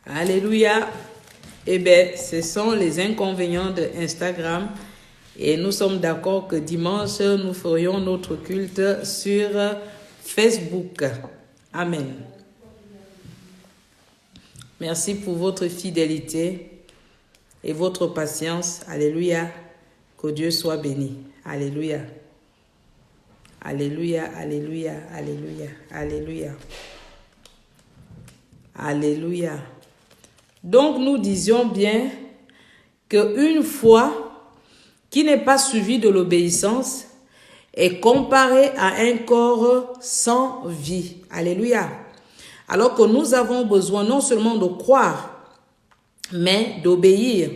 Alléluia. Eh bien, ce sont les inconvénients de Instagram. Et nous sommes d'accord que dimanche, nous ferions notre culte sur Facebook. Amen. Merci pour votre fidélité et votre patience. Alléluia. Que Dieu soit béni. Alléluia. Alléluia, alléluia, alléluia, alléluia. Alléluia. Donc nous disions bien qu'une foi qui n'est pas suivie de l'obéissance est comparée à un corps sans vie. Alléluia. Alors que nous avons besoin non seulement de croire, mais d'obéir.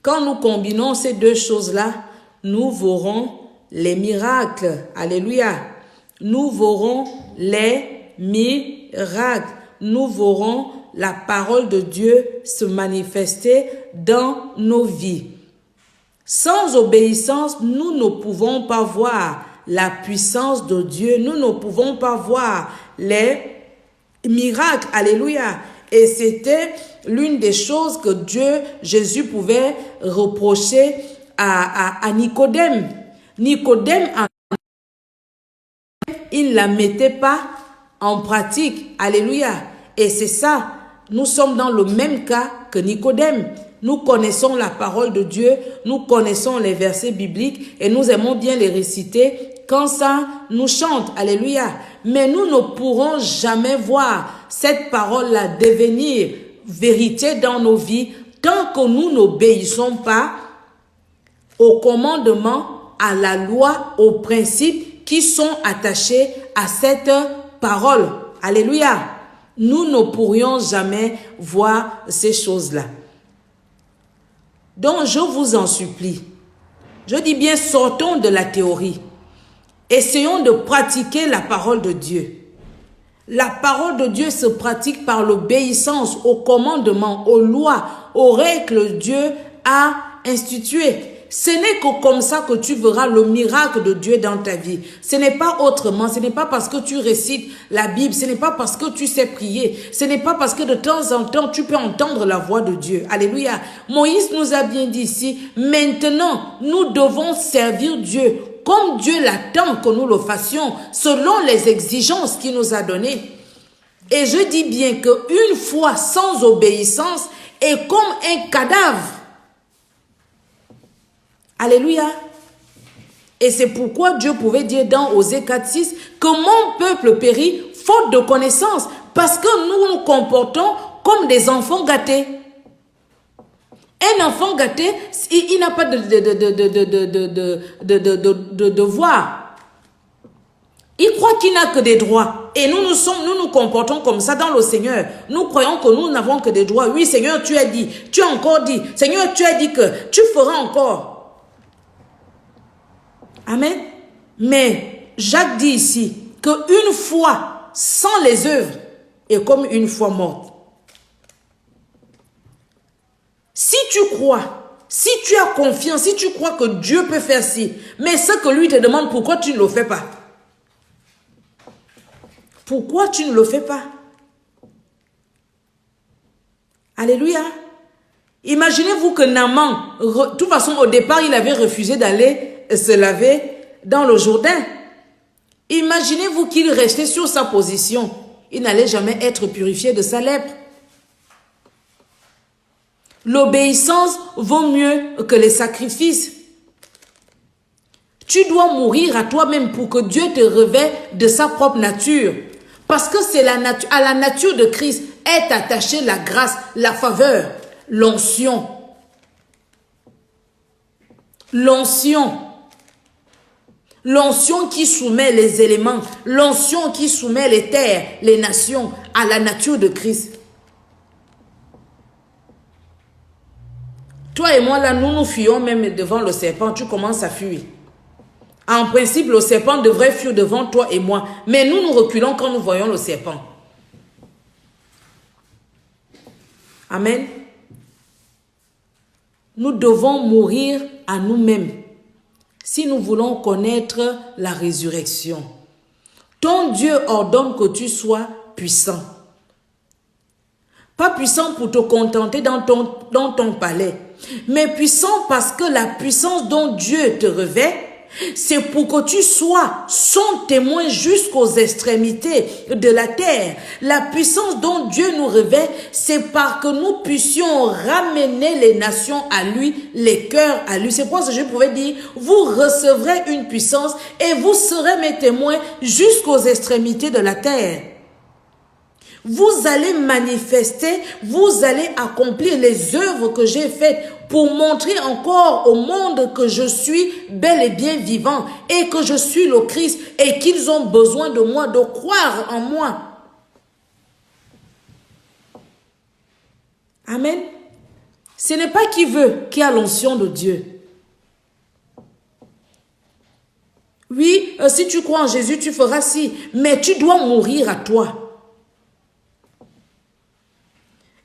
Quand nous combinons ces deux choses-là, nous verrons les miracles. Alléluia. Nous verrons les miracles. Nous verrons la parole de Dieu se manifester dans nos vies. Sans obéissance, nous ne pouvons pas voir la puissance de Dieu. Nous ne pouvons pas voir les miracles. Alléluia. Et c'était l'une des choses que Jésus pouvait reprocher à Nicodème. Nicodème, il ne la mettait pas en pratique. Alléluia. Et c'est ça, nous sommes dans le même cas que Nicodème. Nous connaissons la parole de Dieu, nous connaissons les versets bibliques et nous aimons bien les réciter quand ça nous chante. Alléluia. Mais nous ne pourrons jamais voir cette parole-là devenir vérité dans nos vies tant que nous n'obéissons pas aux commandements, à la loi, aux principes qui sont attachés à cette parole. Alléluia. Nous ne pourrions jamais voir ces choses-là. Donc, je vous en supplie. Je dis bien, sortons de la théorie. Essayons de pratiquer la parole de Dieu. La parole de Dieu se pratique par l'obéissance aux commandements, aux lois, aux règles que Dieu a instituées. Ce n'est que comme ça que tu verras le miracle de Dieu dans ta vie. Ce n'est pas autrement. Ce n'est pas parce que tu récites la Bible. Ce n'est pas parce que tu sais prier. Ce n'est pas parce que de temps en temps, tu peux entendre la voix de Dieu. Alléluia. Moïse nous a bien dit ici, maintenant, nous devons servir Dieu comme Dieu l'attend que nous le fassions, selon les exigences qu'il nous a données. Et je dis bien qu'une foi sans obéissance est comme un cadavre. Alléluia. Et c'est pourquoi Dieu pouvait dire dans Osée 4:6 que mon peuple périt faute de connaissance, parce que nous nous comportons comme des enfants gâtés. Un enfant gâté, il n'a pas de devoir. Il croit qu'il n'a que des droits. Et nous nous comportons comme ça dans le Seigneur. Nous croyons que nous n'avons que des droits. Oui, Seigneur, tu as dit. Tu as encore dit. Seigneur, tu as dit que tu feras encore. Amen. Mais Jacques dit ici qu'une foi sans les œuvres est comme une foi morte. Si tu crois, si tu as confiance, si tu crois que Dieu peut faire ci, mais ce que lui te demande, pourquoi tu ne le fais pas? Pourquoi tu ne le fais pas? Alléluia. Imaginez-vous que Naaman, de toute façon au départ, il avait refusé d'aller se laver dans le Jourdain. Imaginez-vous qu'il restait sur sa position. Il n'allait jamais être purifié de sa lèpre. L'obéissance vaut mieux que les sacrifices. Tu dois mourir à toi-même pour que Dieu te revêt de sa propre nature. Parce que c'est à la nature de Christ est attachée la grâce, la faveur, l'onction. L'onction. L'onction qui soumet les éléments, l'onction qui soumet les terres, les nations à la nature de Christ. Toi et moi, là, nous fuyons même devant le serpent. Tu commences à fuir. En principe, le serpent devrait fuir devant toi et moi. Mais nous reculons quand nous voyons le serpent. Amen. Nous devons mourir à nous-mêmes si nous voulons connaître la résurrection. Ton Dieu ordonne que tu sois puissant. Pas puissant pour te contenter dans ton palais, mais puissant parce que la puissance dont Dieu te revêt, c'est pour que tu sois son témoin jusqu'aux extrémités de la terre. La puissance dont Dieu nous revêt, c'est par que nous puissions ramener les nations à lui, les cœurs à lui. C'est pour ça que je pouvais dire, vous recevrez une puissance et vous serez mes témoins jusqu'aux extrémités de la terre. Vous allez manifester, vous allez accomplir les œuvres que j'ai faites pour montrer encore au monde que je suis bel et bien vivant et que je suis le Christ et qu'ils ont besoin de moi, de croire en moi. Amen. Ce n'est pas qui veut qui a l'onction de Dieu. Oui, si tu crois en Jésus, tu feras ci, mais tu dois mourir à toi.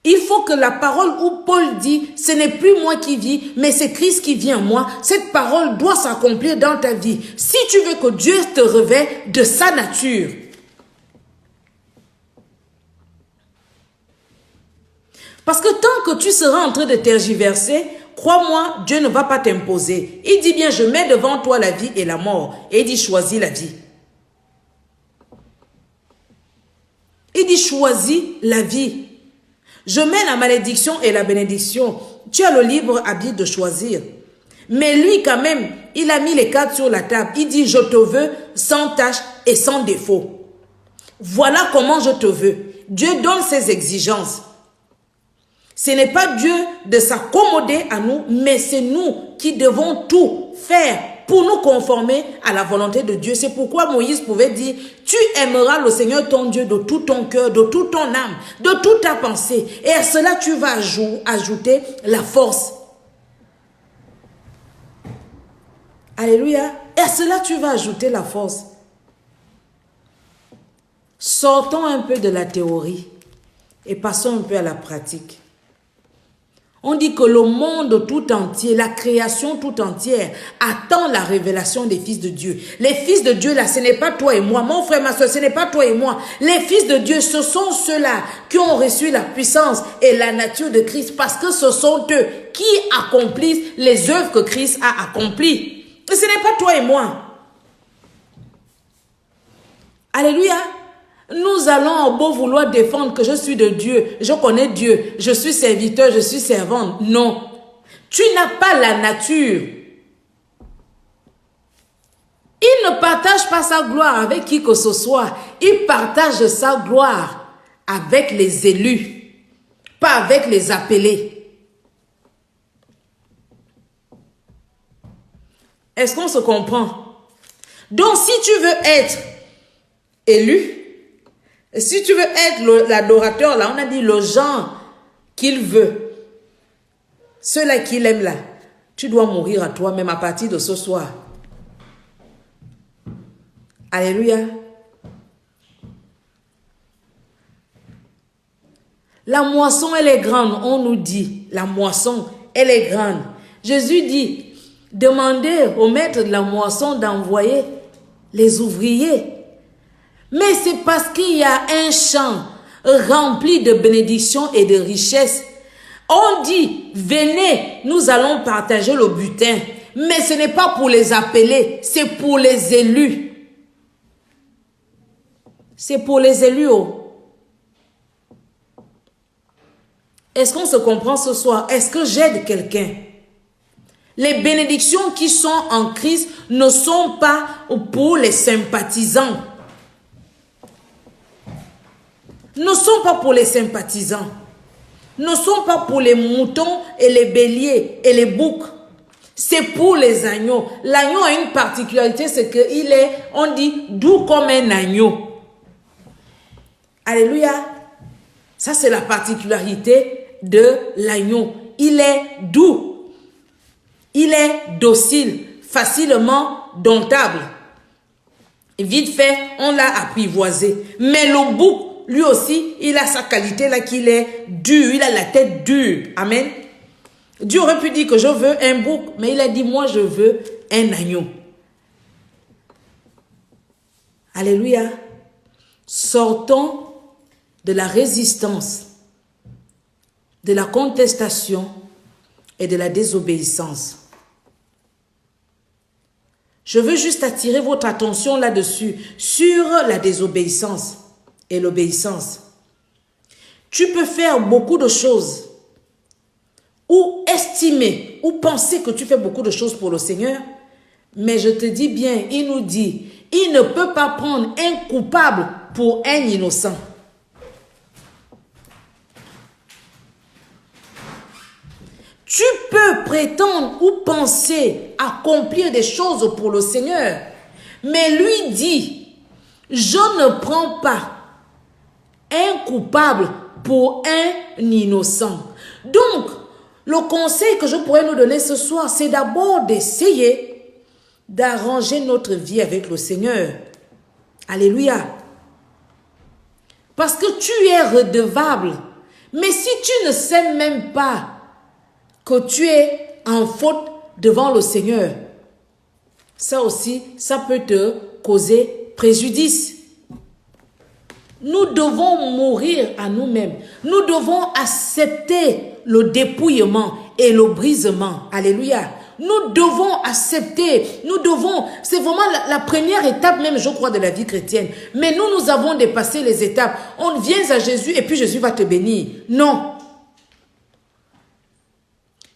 Il faut que la parole où Paul dit, ce n'est plus moi qui vis, mais c'est Christ qui vit en moi. Cette parole doit s'accomplir dans ta vie. Si tu veux que Dieu te revêt de sa nature. Parce que tant que tu seras en train de tergiverser, crois-moi, Dieu ne va pas t'imposer. Il dit bien, je mets devant toi la vie et la mort. Et il dit, choisis la vie. Il dit, choisis la vie. Je mets la malédiction et la bénédiction. Tu as le libre arbitre de choisir. Mais lui, quand même, il a mis les cartes sur la table. Il dit, je te veux sans tache et sans défaut. Voilà comment je te veux. Dieu donne ses exigences. Ce n'est pas Dieu de s'accommoder à nous, mais c'est nous qui devons tout faire pour nous conformer à la volonté de Dieu. C'est pourquoi Moïse pouvait dire, tu aimeras le Seigneur ton Dieu de tout ton cœur, de toute ton âme, de toute ta pensée. Et à cela, tu vas ajouter la force. Alléluia. Et à cela, tu vas ajouter la force. Sortons un peu de la théorie et passons un peu à la pratique. On dit que le monde tout entier, la création tout entière, attend la révélation des fils de Dieu. Les fils de Dieu, là, ce n'est pas toi et moi. Mon frère, ma soeur, ce n'est pas toi et moi. Les fils de Dieu, ce sont ceux-là qui ont reçu la puissance et la nature de Christ parce que ce sont eux qui accomplissent les œuvres que Christ a accomplies. Et ce n'est pas toi et moi. Alléluia. Nous allons beau vouloir défendre que je suis de Dieu, je connais Dieu, je suis serviteur, je suis servante. Non, tu n'as pas la nature. Il ne partage pas sa gloire avec qui que ce soit. Il partage sa gloire avec les élus, pas avec les appelés. Est-ce qu'on se comprend? Donc si tu veux être élu, si tu veux être l'adorateur, là, on a dit le genre qu'il veut, ceux-là qu'il aime là, tu dois mourir à toi-même à partir de ce soir. Alléluia. La moisson, elle est grande, on nous dit. La moisson, elle est grande. Jésus dit, demandez au maître de la moisson d'envoyer les ouvriers. Mais c'est parce qu'il y a un champ rempli de bénédictions et de richesses. On dit, venez, nous allons partager le butin. Mais ce n'est pas pour les appeler, c'est pour les élus. C'est pour les élus. Oh. Est-ce qu'on se comprend ce soir? Est-ce que j'aide quelqu'un? Les bénédictions qui sont en Christ ne sont pas pour les sympathisants. Ne sont pas pour les sympathisants, ne sont pas pour les moutons et les béliers et les boucs. C'est pour les agneaux. L'agneau a une particularité, c'est qu'il est, on dit, doux comme un agneau. Alléluia. Ça, c'est la particularité de l'agneau. Il est doux. Il est docile, facilement domptable. Vite fait, on l'a apprivoisé. Mais le bouc, lui aussi, il a sa qualité là qu'il est dur, il a la tête dure. Amen. Dieu aurait pu dire que je veux un bouc, mais il a dit moi je veux un agneau. Alléluia. Sortons de la résistance de la contestation et de la désobéissance. Je veux juste attirer votre attention là-dessus, sur la désobéissance et l'obéissance. Tu peux faire beaucoup de choses, ou estimer, ou penser que tu fais beaucoup de choses pour le Seigneur, mais je te dis bien, il nous dit, il ne peut pas prendre un coupable pour un innocent. Tu peux prétendre ou penser accomplir des choses pour le Seigneur, mais lui dit, je ne prends pas un coupable pour un innocent. Donc, le conseil que je pourrais nous donner ce soir, c'est d'abord d'essayer d'arranger notre vie avec le Seigneur. Alléluia. Parce que tu es redevable. Mais si tu ne sais même pas que tu es en faute devant le Seigneur, ça aussi, ça peut te causer préjudice. Nous devons mourir à nous-mêmes. Nous devons accepter le dépouillement et le brisement. Alléluia. Nous devons accepter, c'est vraiment la première étape même, je crois, de la vie chrétienne. Mais nous avons dépassé les étapes. On vient à Jésus et puis Jésus va te bénir. Non.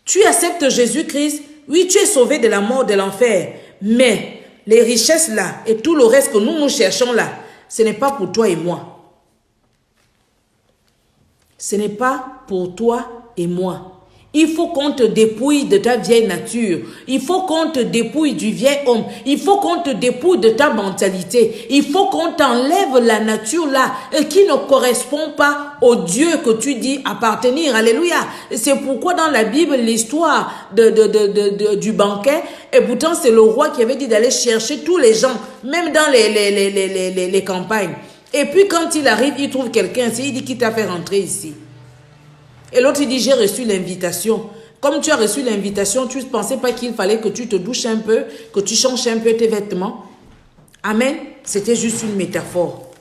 Tu acceptes Jésus-Christ, oui, tu es sauvé de la mort, de l'enfer. Mais les richesses là et tout le reste que nous cherchons là, ce n'est pas pour toi et moi. Ce n'est pas pour toi et moi. Il faut qu'on te dépouille de ta vieille nature. Il faut qu'on te dépouille du vieil homme. Il faut qu'on te dépouille de ta mentalité. Il faut qu'on t'enlève la nature là qui ne correspond pas au Dieu que tu dis appartenir. Alléluia. C'est pourquoi dans la Bible, l'histoire du banquet, et pourtant c'est le roi qui avait dit d'aller chercher tous les gens, même dans les campagnes. Et puis quand il arrive, il trouve quelqu'un, il dit qui t'a fait rentrer ici. Et l'autre il dit j'ai reçu l'invitation. Comme tu as reçu l'invitation, tu ne pensais pas qu'il fallait que tu te douches un peu, que tu changes un peu tes vêtements. Amen. C'était juste une métaphore.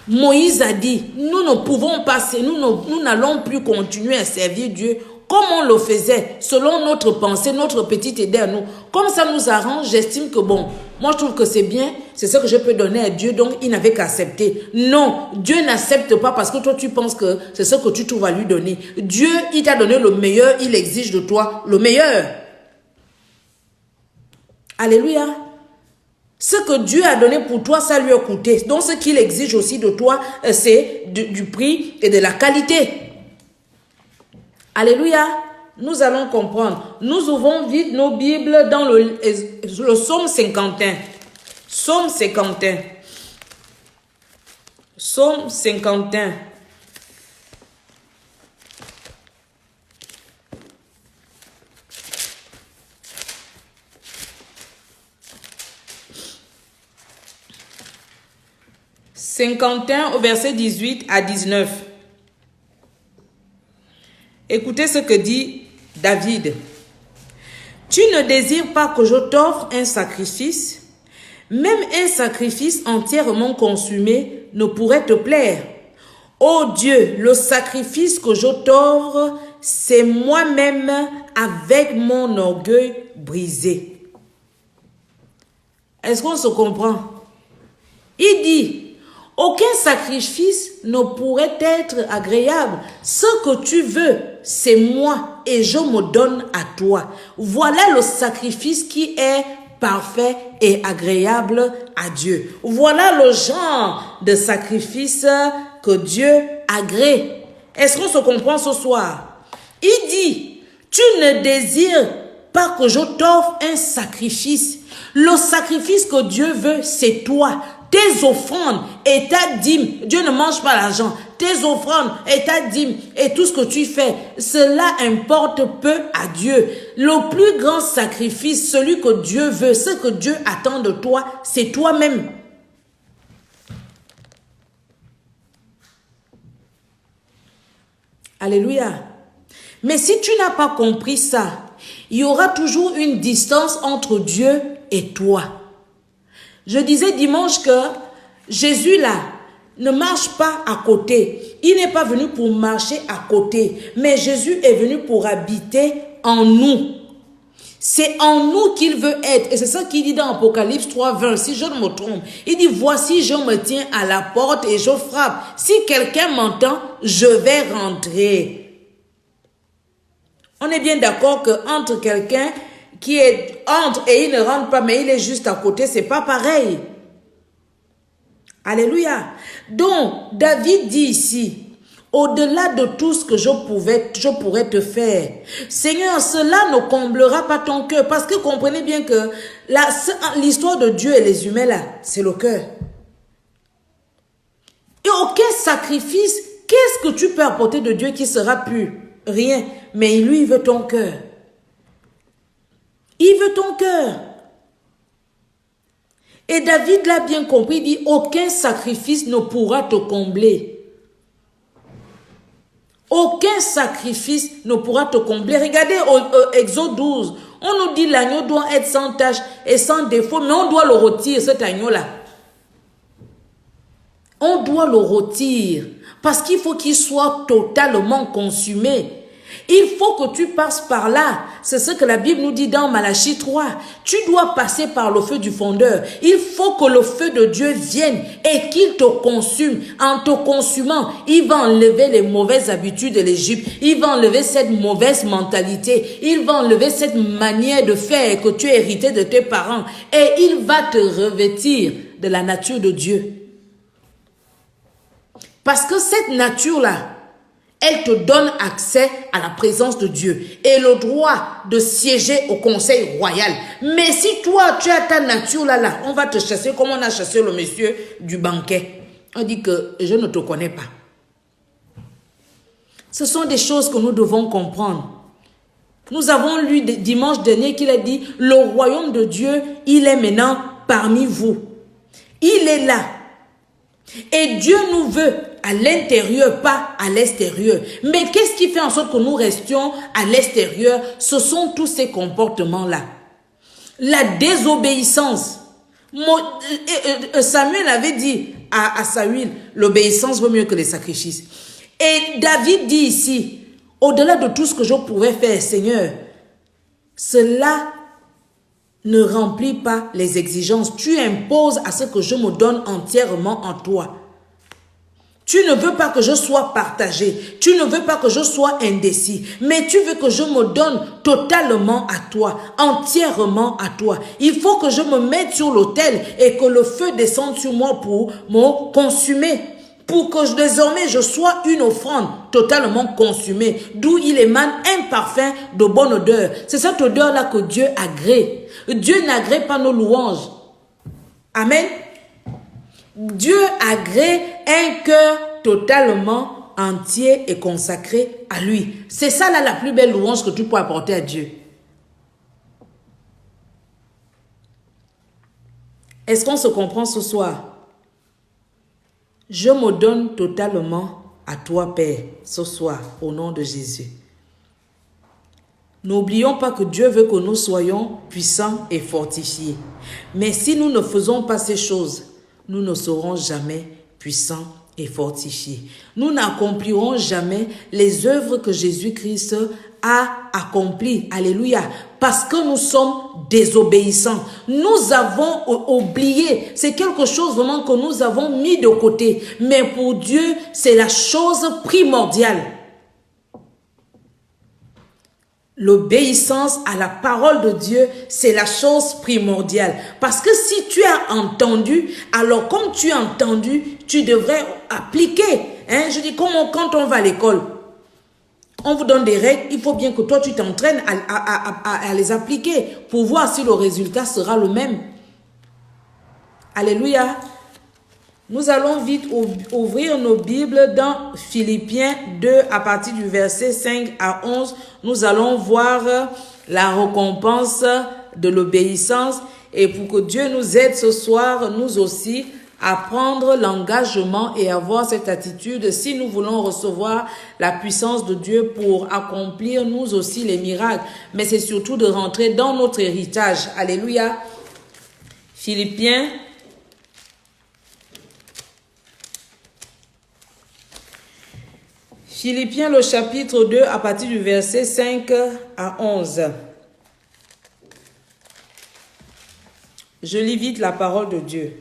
Moïse a dit, nous ne pouvons pas, nous n'allons plus continuer à servir Dieu comme on le faisait, selon notre pensée, notre petite idée à nous. Comme ça nous arrange, j'estime que bon, moi je trouve que c'est bien, c'est ce que je peux donner à Dieu, donc il n'avait qu'à accepter. Non, Dieu n'accepte pas parce que toi tu penses que c'est ce que tu trouves à lui donner. Dieu, il t'a donné le meilleur, il exige de toi le meilleur. Alléluia. Ce que Dieu a donné pour toi, ça lui a coûté. Donc ce qu'il exige aussi de toi, c'est du prix et de la qualité. Alléluia, nous allons comprendre. Nous ouvrons vite nos Bibles dans le Psaume 51. Psaume 51. Psaume 51. « 51 au verset 18 à 19. Écoutez ce que dit David. « Tu ne désires pas que je t'offre un sacrifice, même un sacrifice entièrement consumé ne pourrait te plaire. Ô Dieu, le sacrifice que je t'offre, c'est moi-même avec mon orgueil brisé. » Est-ce qu'on se comprend? Il dit, aucun sacrifice ne pourrait être agréable. Ce que tu veux, c'est moi et je me donne à toi. Voilà le sacrifice qui est parfait et agréable à Dieu. Voilà le genre de sacrifice que Dieu agrée. Est-ce qu'on se comprend ce soir? Il dit, tu ne désires pas que je t'offre un sacrifice. Le sacrifice que Dieu veut, c'est toi. Tes offrandes et ta dîme, Dieu ne mange pas l'argent, tes offrandes et ta dîme et tout ce que tu fais, cela importe peu à Dieu. Le plus grand sacrifice, celui que Dieu veut, ce que Dieu attend de toi, c'est toi-même. Alléluia. Mais si tu n'as pas compris ça, il y aura toujours une distance entre Dieu et toi. Je disais dimanche que Jésus là, ne marche pas à côté. Il n'est pas venu pour marcher à côté, mais Jésus est venu pour habiter en nous. C'est en nous qu'il veut être. Et c'est ça qu'il dit dans Apocalypse 3:20, si je ne me trompe. Il dit, voici, je me tiens à la porte et je frappe. Si quelqu'un m'entend, je vais rentrer. On est bien d'accord que entre quelqu'un qui entre et il ne rentre pas, mais il est juste à côté, c'est pas pareil. Alléluia. Donc, David dit ici, au-delà de tout ce que je pourrais te faire, Seigneur, cela ne comblera pas ton cœur. Parce que comprenez bien que l'histoire de Dieu et les humains là, c'est le cœur. Et aucun sacrifice, qu'est-ce que tu peux apporter de Dieu qui sera pur? Rien. Mais lui, il veut ton cœur. Il veut ton cœur. Et David l'a bien compris, il dit, aucun sacrifice ne pourra te combler. Aucun sacrifice ne pourra te combler. Regardez au Exode 12, on nous dit l'agneau doit être sans tache et sans défaut, mais on doit le rôtir, cet agneau-là. On doit le rôtir parce qu'il faut qu'il soit totalement consumé. Il faut que tu passes par là. C'est ce que la Bible nous dit dans Malachie 3. Tu dois passer par le feu du fondeur. Il faut que le feu de Dieu vienne et qu'il te consume. En te consumant, il va enlever les mauvaises habitudes de l'Égypte. Il va enlever cette mauvaise mentalité. Il va enlever cette manière de faire que tu as hérité de tes parents. Et il va te revêtir de la nature de Dieu. Parce que cette nature-là, elle te donne accès à la présence de Dieu et le droit de siéger au conseil royal. Mais si toi, tu as ta nature là, on va te chasser comme on a chassé le monsieur du banquet. On dit que je ne te connais pas. Ce sont des choses que nous devons comprendre. Nous avons lu dimanche dernier qu'il a dit, le royaume de Dieu, il est maintenant parmi vous. Il est là. Et Dieu nous veut à l'intérieur, pas à l'extérieur. Mais qu'est-ce qui fait en sorte que nous restions à l'extérieur? Ce sont tous ces comportements-là. La désobéissance. Samuel avait dit à Saül, l'obéissance vaut mieux que les sacrifices. Et David dit ici, au-delà de tout ce que je pouvais faire, Seigneur, cela ne remplit pas les exigences. Tu imposes à ce que je me donne entièrement en toi. Tu ne veux pas que je sois partagé. Tu ne veux pas que je sois indécis. Mais tu veux que je me donne totalement à toi, entièrement à toi. Il faut que je me mette sur l'autel et que le feu descende sur moi pour me consumer. Pour que désormais je sois une offrande totalement consumée. D'où il émane un parfum de bonne odeur. C'est cette odeur-là que Dieu agrée. Dieu n'agrée pas nos louanges. Amen. Dieu agrée un cœur totalement entier et consacré à lui. C'est ça là la plus belle louange que tu peux apporter à Dieu. Est-ce qu'on se comprend ce soir? Je me donne totalement à toi, Père, ce soir, au nom de Jésus. N'oublions pas que Dieu veut que nous soyons puissants et fortifiés. Mais si nous ne faisons pas ces choses, nous ne serons jamais puissants et fortifiés. Nous n'accomplirons jamais les œuvres que Jésus-Christ a accomplies. Alléluia. Parce que nous sommes désobéissants. Nous avons oublié. C'est quelque chose vraiment que nous avons mis de côté. Mais pour Dieu, c'est la chose primordiale. L'obéissance à la parole de Dieu, c'est la chose primordiale. Parce que si tu as entendu, alors comme tu as entendu, tu devrais appliquer. Je dis, quand on va à l'école, on vous donne des règles, il faut bien que toi tu t'entraînes à les appliquer pour voir si le résultat sera le même. Alléluia. Nous allons vite ouvrir nos Bibles dans Philippiens 2 à partir du verset 5 à 11. Nous allons voir la récompense de l'obéissance et pour que Dieu nous aide ce soir, nous aussi, à prendre l'engagement et avoir cette attitude si nous voulons recevoir la puissance de Dieu pour accomplir nous aussi les miracles. Mais c'est surtout de rentrer dans notre héritage. Alléluia. Philippiens Philippiens le chapitre 2 à partir du verset 5 à 11. Je lis vite la parole de Dieu.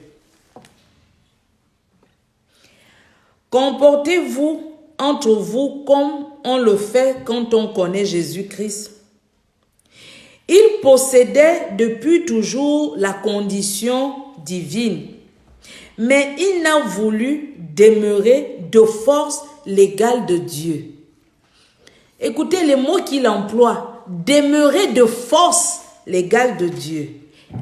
Comportez-vous entre vous comme on le fait quand on connaît Jésus-Christ. Il possédait depuis toujours la condition divine, mais il n'a voulu demeurer de force l'égal de Dieu. Écoutez les mots qu'il emploie, demeurer de force l'égal de Dieu.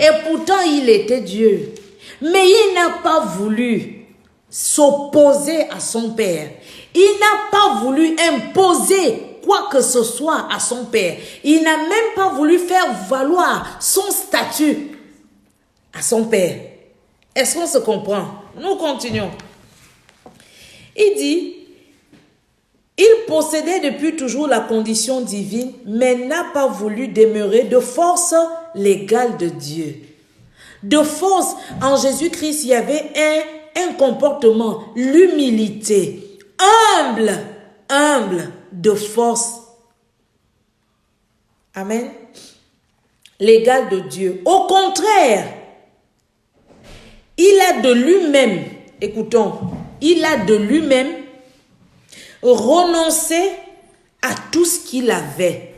Et pourtant il était Dieu, mais il n'a pas voulu s'opposer à son Père. Il n'a pas voulu imposer quoi que ce soit à son Père. Il n'a même pas voulu faire valoir son statut à son Père. Est-ce qu'on se comprend? Nous continuons. Il dit, il possédait depuis toujours la condition divine, mais n'a pas voulu demeurer de force l'égal de Dieu. De force, en Jésus-Christ, il y avait un comportement, l'humilité, humble, de force. Amen. L'égal de Dieu. Au contraire, il a de lui-même, écoutons, il a de lui-même renoncé à tout ce qu'il avait.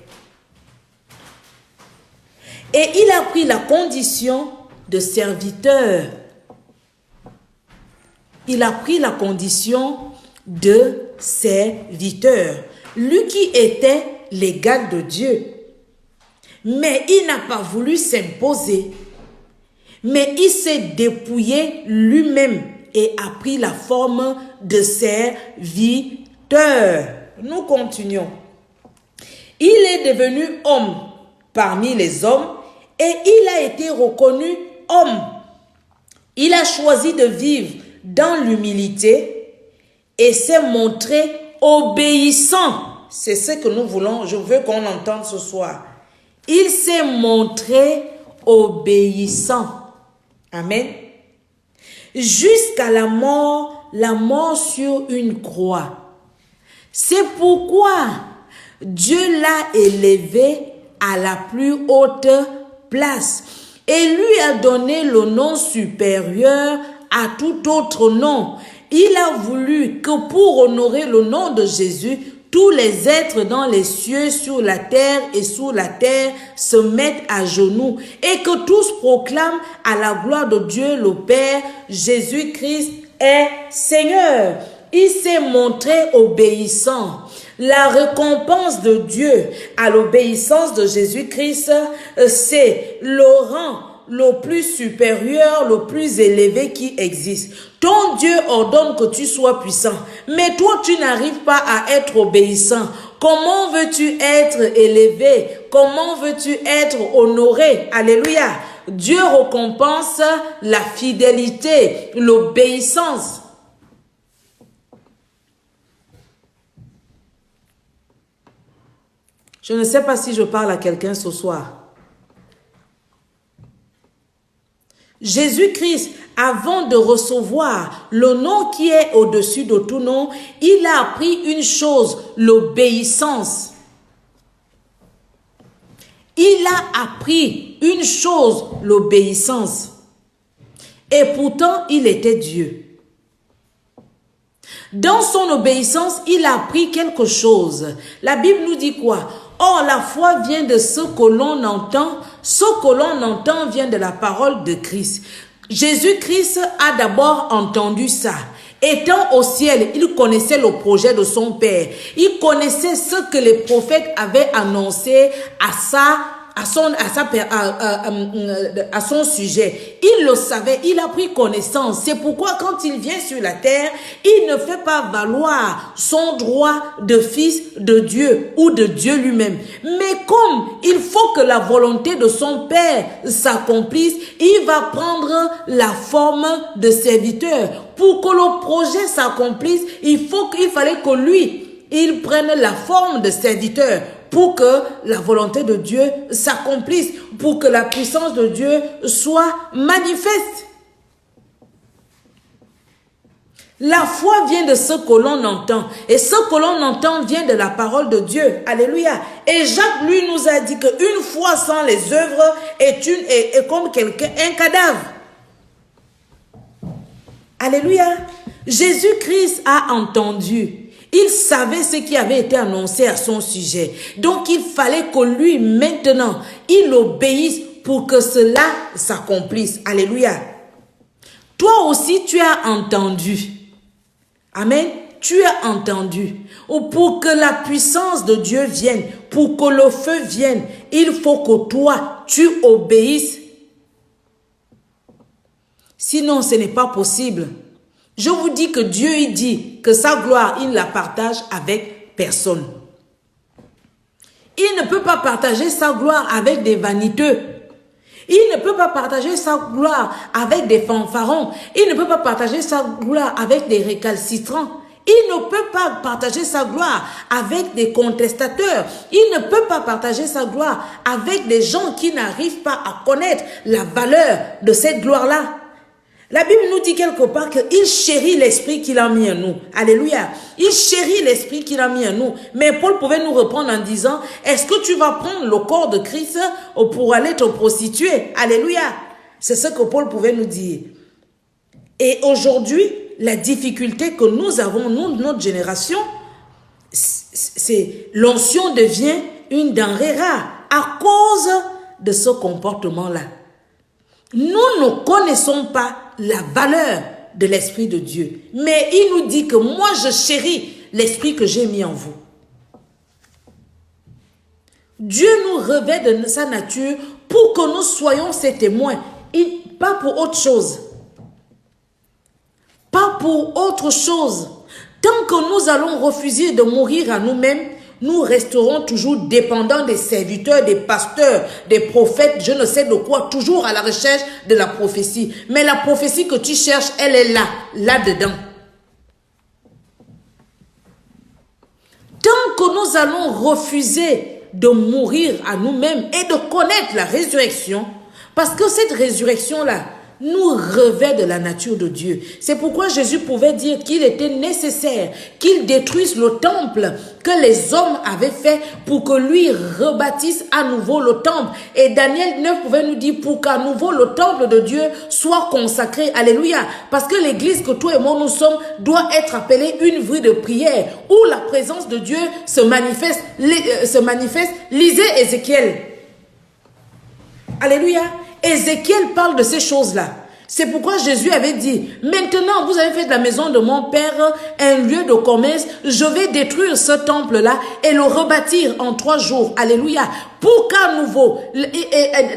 Et il a pris la condition de serviteur. Il a pris la condition de serviteur. Lui qui était l'égal de Dieu. Mais il n'a pas voulu s'imposer. Mais il s'est dépouillé lui-même et a pris la forme de serviteur. Nous continuons. Il est devenu homme parmi les hommes et il a été reconnu homme. Il a choisi de vivre dans l'humilité et s'est montré obéissant. C'est ce que nous voulons, je veux qu'on entende ce soir. Il s'est montré obéissant. Amen. Jusqu'à la mort sur une croix. C'est pourquoi Dieu l'a élevé à la plus haute place et lui a donné le nom supérieur à tout autre nom. Il a voulu que pour honorer le nom de Jésus, tous les êtres dans les cieux, sur la terre et sous la terre se mettent à genoux et que tous proclament à la gloire de Dieu le Père, Jésus-Christ est Seigneur. Il s'est montré obéissant. La récompense de Dieu à l'obéissance de Jésus-Christ, c'est le rang le plus supérieur, le plus élevé qui existe. Ton Dieu ordonne que tu sois puissant, mais toi tu n'arrives pas à être obéissant. Comment veux-tu être élevé? Comment veux-tu être honoré? Alléluia. Dieu récompense la fidélité, l'obéissance. Je ne sais pas si je parle à quelqu'un ce soir. Jésus-Christ, avant de recevoir le nom qui est au-dessus de tout nom, il a appris une chose, l'obéissance. Il a appris une chose, l'obéissance. Et pourtant, il était Dieu. Dans son obéissance, il a appris quelque chose. La Bible nous dit quoi? Or, la foi vient de ce que l'on entend. Ce que l'on entend vient de la parole de Christ. Jésus-Christ a d'abord entendu ça. Étant au ciel, il connaissait le projet de son Père. Il connaissait ce que les prophètes avaient annoncé à son sujet. Il le savait, il a pris connaissance. C'est pourquoi quand il vient sur la terre, il ne fait pas valoir son droit de fils de Dieu ou de Dieu lui-même. Mais comme il faut que la volonté de son Père s'accomplisse, il va prendre la forme de serviteur. Pour que le projet s'accomplisse, il fallait que lui, il prenne la forme de serviteur. Pour que la volonté de Dieu s'accomplisse, pour que la puissance de Dieu soit manifeste. La foi vient de ce que l'on entend. Et ce que l'on entend vient de la parole de Dieu. Alléluia. Et Jacques, lui, nous a dit qu'une foi sans les œuvres est comme un cadavre. Alléluia. Jésus-Christ a entendu. Il savait ce qui avait été annoncé à son sujet. Donc, il fallait que lui, maintenant, il obéisse pour que cela s'accomplisse. Alléluia. Toi aussi, tu as entendu. Amen. Tu as entendu. Ou pour que la puissance de Dieu vienne, pour que le feu vienne, il faut que toi, tu obéisses. Sinon, ce n'est pas possible. Je vous dis que Dieu, il dit que sa gloire, il la partage avec personne. Il ne peut pas partager sa gloire avec des vaniteux. Il ne peut pas partager sa gloire avec des fanfarons. Il ne peut pas partager sa gloire avec des récalcitrants. Il ne peut pas partager sa gloire avec des contestateurs. Il ne peut pas partager sa gloire avec des gens qui n'arrivent pas à connaître la valeur de cette gloire-là. La Bible nous dit quelque part qu'il chérit l'esprit qu'il a mis en nous. Alléluia. Il chérit l'esprit qu'il a mis en nous. Mais Paul pouvait nous répondre en disant, est-ce que tu vas prendre le corps de Christ pour aller te prostituer? Alléluia. C'est ce que Paul pouvait nous dire. Et aujourd'hui, la difficulté que nous avons, nous, notre génération, c'est l'onction devient une denrée rare à cause de ce comportement-là. Nous ne connaissons pas la valeur de l'Esprit de Dieu. Mais il nous dit que moi, je chéris l'Esprit que j'ai mis en vous. Dieu nous revêt de sa nature pour que nous soyons ses témoins. Pas pour autre chose. Pas pour autre chose. Tant que nous allons refuser de mourir à nous-mêmes, nous resterons toujours dépendants des serviteurs, des pasteurs, des prophètes, je ne sais de quoi, toujours à la recherche de la prophétie. Mais la prophétie que tu cherches, elle est là, là-dedans. Tant que nous allons refuser de mourir à nous-mêmes et de connaître la résurrection, parce que cette résurrection-là nous revêt de la nature de Dieu. C'est pourquoi Jésus pouvait dire qu'il était nécessaire qu'il détruise le temple que les hommes avaient fait pour que lui rebâtisse à nouveau le temple. Et Daniel 9 pouvait nous dire pour qu'à nouveau le temple de Dieu soit consacré. Alléluia. Parce que l'église que toi et moi nous sommes doit être appelée une vie de prière où la présence de Dieu se manifeste. Lisez Ézéchiel. Alléluia. Ézéchiel parle de ces choses-là. C'est pourquoi Jésus avait dit, maintenant vous avez fait de la maison de mon Père un lieu de commerce, je vais détruire ce temple-là et le rebâtir en 3 jours. Alléluia. Pour qu'à nouveau,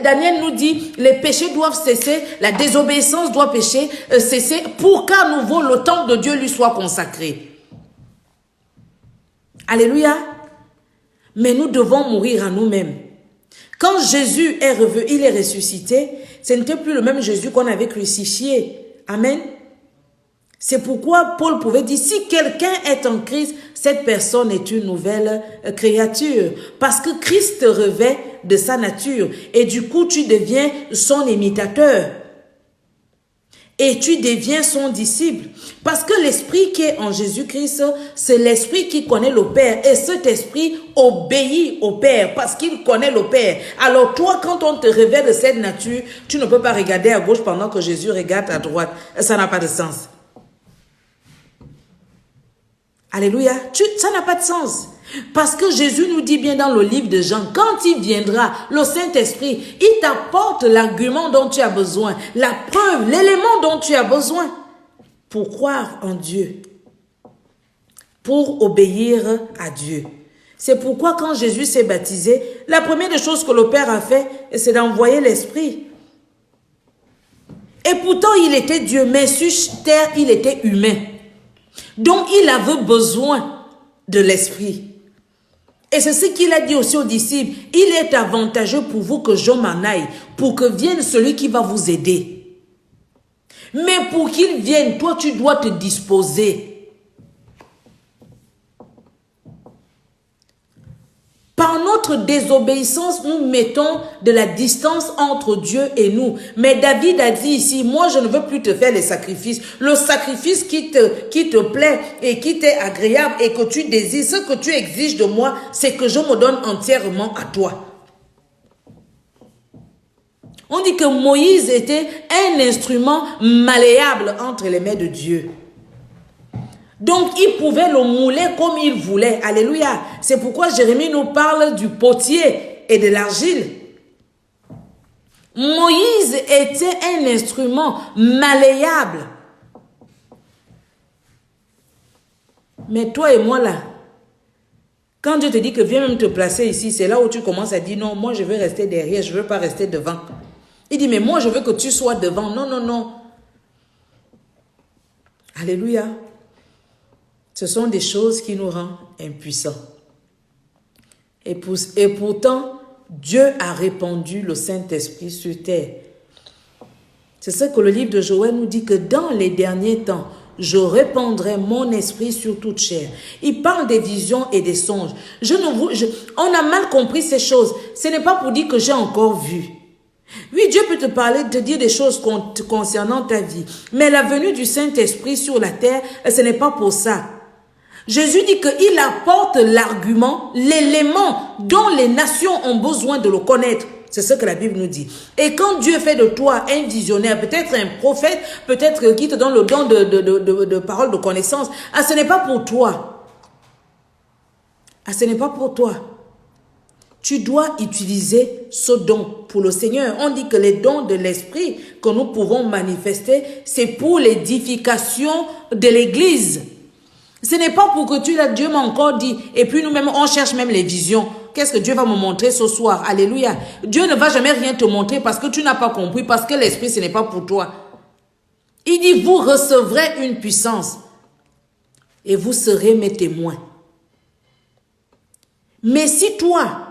Daniel nous dit, les péchés doivent cesser, la désobéissance doit cesser, pour qu'à nouveau le temple de Dieu lui soit consacré. Alléluia. Mais nous devons mourir à nous-mêmes. Quand Jésus est revenu, il est ressuscité, ce n'était plus le même Jésus qu'on avait crucifié. Amen. C'est pourquoi Paul pouvait dire, si quelqu'un est en Christ, cette personne est une nouvelle créature. Parce que Christ te revêt de sa nature. Et du coup, tu deviens son imitateur. Et tu deviens son disciple. Parce que l'esprit qui est en Jésus-Christ, c'est l'esprit qui connaît le Père. Et cet esprit obéit au Père parce qu'il connaît le Père. Alors toi, quand on te révèle de cette nature, tu ne peux pas regarder à gauche pendant que Jésus regarde à droite. Ça n'a pas de sens. Alléluia. Ça n'a pas de sens. Parce que Jésus nous dit bien dans le livre de Jean, quand il viendra, le Saint-Esprit, il t'apporte l'argument dont tu as besoin, la preuve, l'élément dont tu as besoin pour croire en Dieu, pour obéir à Dieu. C'est pourquoi quand Jésus s'est baptisé, la première des choses que le Père a fait, c'est d'envoyer l'Esprit. Et pourtant, il était Dieu, mais sur terre, il était humain. Donc, il avait besoin de l'Esprit. Et c'est ce qu'il a dit aussi aux disciples. Il est avantageux pour vous que je m'en aille, pour que vienne celui qui va vous aider. Mais pour qu'il vienne, toi, tu dois te disposer. par notre désobéissance, nous mettons de la distance entre Dieu et nous. Mais David a dit ici, moi je ne veux plus te faire les sacrifices. Le sacrifice qui te plaît et qui t'est agréable et que tu désires, ce que tu exiges de moi, c'est que je me donne entièrement à toi. On dit que Moïse était un instrument malléable entre les mains de Dieu. Donc, il pouvait le mouler comme il voulait. Alléluia. C'est pourquoi Jérémie nous parle du potier et de l'argile. Moïse était un instrument malléable. Mais toi et moi là, quand Dieu te dit que viens même te placer ici, c'est là où tu commences à dire non, moi je veux rester derrière, je ne veux pas rester devant. Il dit mais moi je veux que tu sois devant. Non, non, non. Alléluia. Ce sont des choses qui nous rendent impuissants. Et pourtant, Dieu a répandu le Saint-Esprit sur terre. C'est ce que le livre de Joël nous dit, que dans les derniers temps, je répandrai mon esprit sur toute chair. Il parle des visions et des songes. On a mal compris ces choses. Ce n'est pas pour dire que j'ai encore vu. Oui, Dieu peut te parler, te dire des choses concernant ta vie. Mais la venue du Saint-Esprit sur la terre, ce n'est pas pour ça. Jésus dit qu'il apporte l'argument, l'élément dont les nations ont besoin de le connaître. C'est ce que la Bible nous dit. Et quand Dieu fait de toi un visionnaire, peut-être un prophète, peut-être qui te donne le don de parole de connaissance, ce n'est pas pour toi. Ce n'est pas pour toi. Tu dois utiliser ce don pour le Seigneur. On dit que les dons de l'Esprit que nous pouvons manifester, c'est pour l'édification de l'Église. Ce n'est pas pour que Dieu m'a encore dit, et puis nous-mêmes, on cherche même les visions. Qu'est-ce que Dieu va me montrer ce soir? Alléluia. Dieu ne va jamais rien te montrer parce que tu n'as pas compris, parce que l'Esprit, ce n'est pas pour toi. Il dit, vous recevrez une puissance et vous serez mes témoins. Mais si toi,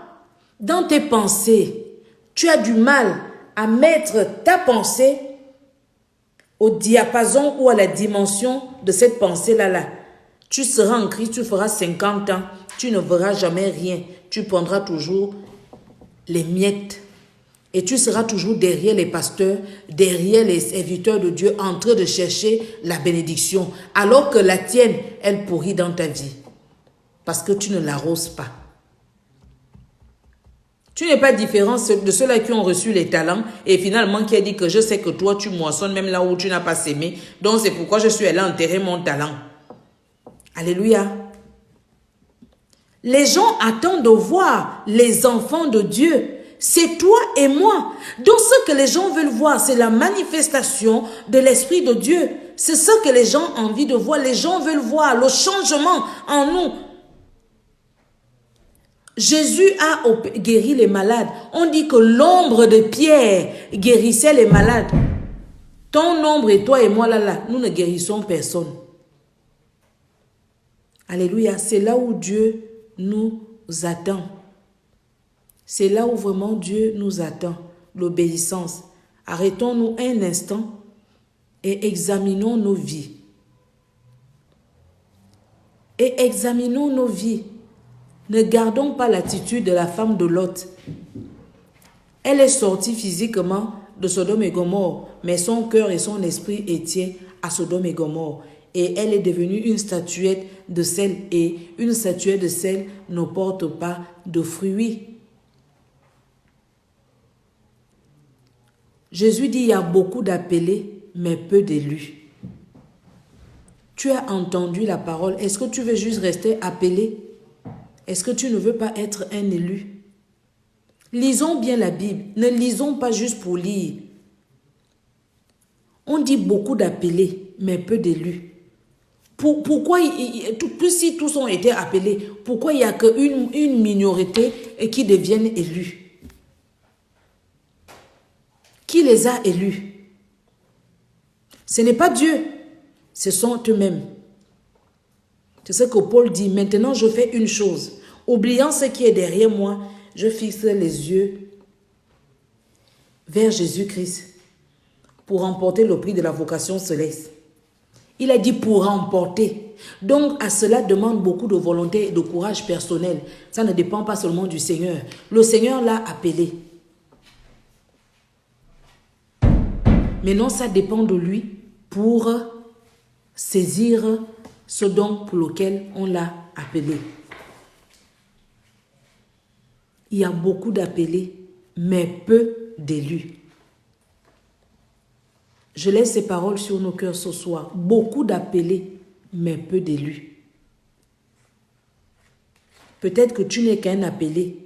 dans tes pensées, tu as du mal à mettre ta pensée au diapason ou à la dimension de cette pensée-là, tu seras en Christ, tu feras 50 ans, tu ne verras jamais rien. Tu prendras toujours les miettes. Et tu seras toujours derrière les pasteurs, derrière les serviteurs de Dieu, en train de chercher la bénédiction. Alors que la tienne, elle pourrit dans ta vie. Parce que tu ne l'arroses pas. Tu n'es pas différent de ceux-là qui ont reçu les talents et finalement qui a dit que je sais que toi, tu moissonnes même là où tu n'as pas sémé. Donc c'est pourquoi je suis allé enterrer mon talent. Alléluia. Les gens attendent de voir les enfants de Dieu. C'est toi et moi. Donc ce que les gens veulent voir, c'est la manifestation de l'Esprit de Dieu. C'est ce que les gens ont envie de voir. Les gens veulent voir le changement en nous. Jésus a guéri les malades. On dit que l'ombre de Pierre guérissait les malades. Ton ombre et toi et moi, nous ne guérissons personne. Alléluia, c'est là où Dieu nous attend. C'est là où vraiment Dieu nous attend, l'obéissance. Arrêtons-nous un instant et examinons nos vies. Et examinons nos vies. Ne gardons pas l'attitude de la femme de Lot. Elle est sortie physiquement de Sodome et Gomorrhe, mais son cœur et son esprit étaient à Sodome et Gomorrhe. Et elle est devenue une statuette de sel. Et une statuette de sel ne porte pas de fruits. Jésus dit, il y a beaucoup d'appelés, mais peu d'élus. Tu as entendu la parole. Est-ce que tu veux juste rester appelé? Est-ce que tu ne veux pas être un élu? Lisons bien la Bible. Ne lisons pas juste pour lire. On dit beaucoup d'appelés, mais peu d'élus. Pourquoi, si tous ont été appelés, pourquoi il n'y a qu'une minorité qui deviennent élus? Qui les a élus? Ce n'est pas Dieu, ce sont eux-mêmes. C'est ce que Paul dit. Maintenant, je fais une chose. Oubliant ce qui est derrière moi, je fixe les yeux vers Jésus-Christ pour remporter le prix de la vocation céleste. Il a dit pour remporter. Donc, à cela demande beaucoup de volonté et de courage personnel. Ça ne dépend pas seulement du Seigneur. Le Seigneur l'a appelé. Maintenant, ça dépend de lui pour saisir ce don pour lequel on l'a appelé. Il y a beaucoup d'appelés, mais peu d'élus. Je laisse ces paroles sur nos cœurs ce soir. Beaucoup d'appelés, mais peu d'élus. Peut-être que tu n'es qu'un appelé.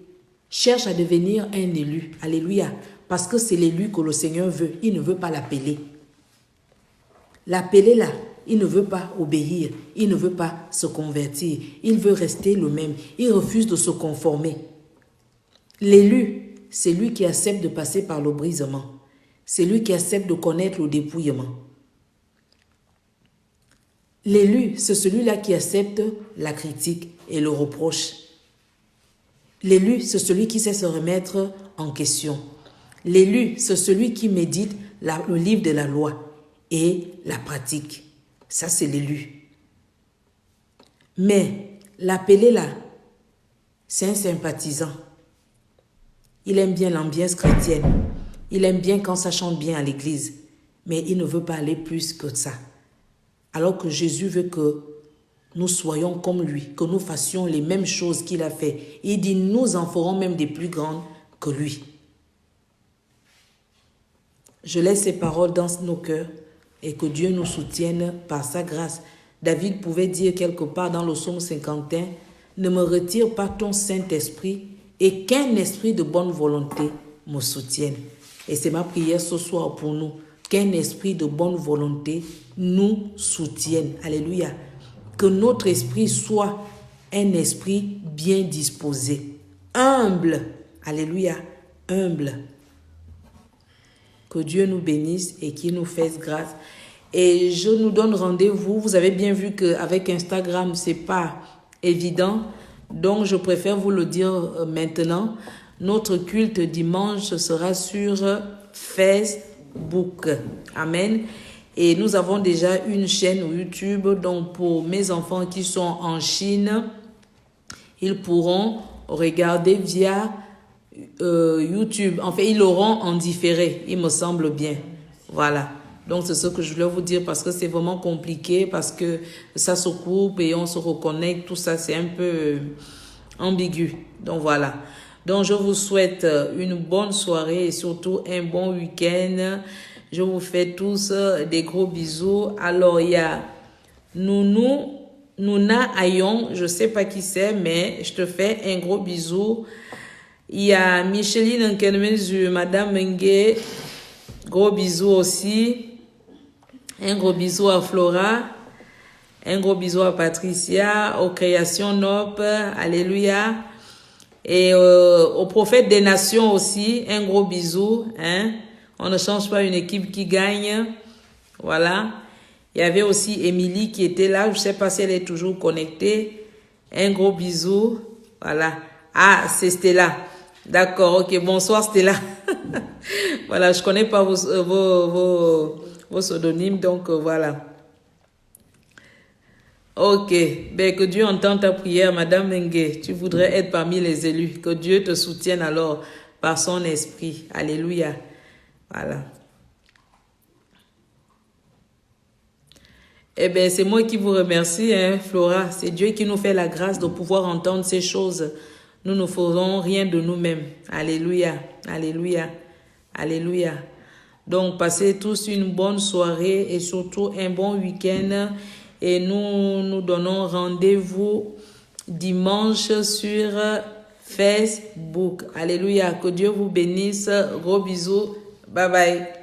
Cherche à devenir un élu. Alléluia. Parce que c'est l'élu que le Seigneur veut. Il ne veut pas l'appeler. L'appelé là, il ne veut pas obéir. Il ne veut pas se convertir. Il veut rester le même. Il refuse de se conformer. L'élu, c'est lui qui accepte de passer par le brisement. C'est lui qui accepte de connaître le dépouillement. L'élu, c'est celui-là qui accepte la critique et le reproche. L'élu, c'est celui qui sait se remettre en question. L'élu, c'est celui qui médite le livre de la loi et la pratique. Ça, c'est l'élu. Mais l'appelé là, c'est un sympathisant. Il aime bien l'ambiance chrétienne. Il aime bien quand ça chante bien à l'église. Mais il ne veut pas aller plus que ça. Alors que Jésus veut que nous soyons comme lui, que nous fassions les mêmes choses qu'il a fait. Il dit, nous en ferons même des plus grandes que lui. Je laisse ces paroles dans nos cœurs et que Dieu nous soutienne par sa grâce. David pouvait dire quelque part dans le psaume 51, « Ne me retire pas ton Saint-Esprit et qu'un esprit de bonne volonté me soutienne. » Et c'est ma prière ce soir pour nous, qu'un esprit de bonne volonté nous soutienne. Alléluia. Que notre esprit soit un esprit bien disposé, humble. Alléluia, humble. Que Dieu nous bénisse et qu'il nous fasse grâce. Et je nous donne rendez-vous. Vous avez bien vu qu'avec Instagram, ce n'est pas évident. Donc, je préfère vous le dire maintenant. Notre culte dimanche sera sur Facebook. Amen. Et nous avons déjà une chaîne YouTube. Donc, pour mes enfants qui sont en Chine, ils pourront regarder via YouTube. En fait, ils l'auront en différé, il me semble bien. Voilà. Donc, c'est ce que je voulais vous dire parce que c'est vraiment compliqué, parce que ça se coupe et on se reconnecte. Tout ça, c'est un peu ambigu. Donc, voilà. Donc, je vous souhaite une bonne soirée et surtout un bon week-end. Je vous fais tous des gros bisous. Alors, il y a Nouna Ayon, je ne sais pas qui c'est, mais je te fais un gros bisou. Il y a Micheline Nkenmezu, Madame Mengue, gros bisou aussi. Un gros bisou à Flora. Un gros bisou à Patricia, aux Créations Nop, alléluia. Et au Prophète des Nations aussi, un gros bisou. Hein? On ne change pas une équipe qui gagne. Voilà. Il y avait aussi Émilie qui était là. Je ne sais pas si elle est toujours connectée. Un gros bisou. Voilà. Ah, c'est Stella. D'accord, ok. Bonsoir Stella. Voilà, je ne connais pas vos pseudonymes, donc voilà. Ok, ben que Dieu entende ta prière, Madame Mengue. Tu voudrais être parmi les élus. Que Dieu te soutienne alors par son esprit. Alléluia. Voilà. Eh bien, c'est moi qui vous remercie, hein, Flora. C'est Dieu qui nous fait la grâce de pouvoir entendre ces choses. Nous ne ferons rien de nous-mêmes. Alléluia. Alléluia. Alléluia. Donc, passez tous une bonne soirée et surtout un bon week-end. Et nous nous donnons rendez-vous dimanche sur Facebook. Alléluia. Que Dieu vous bénisse. Gros bisous. Bye bye.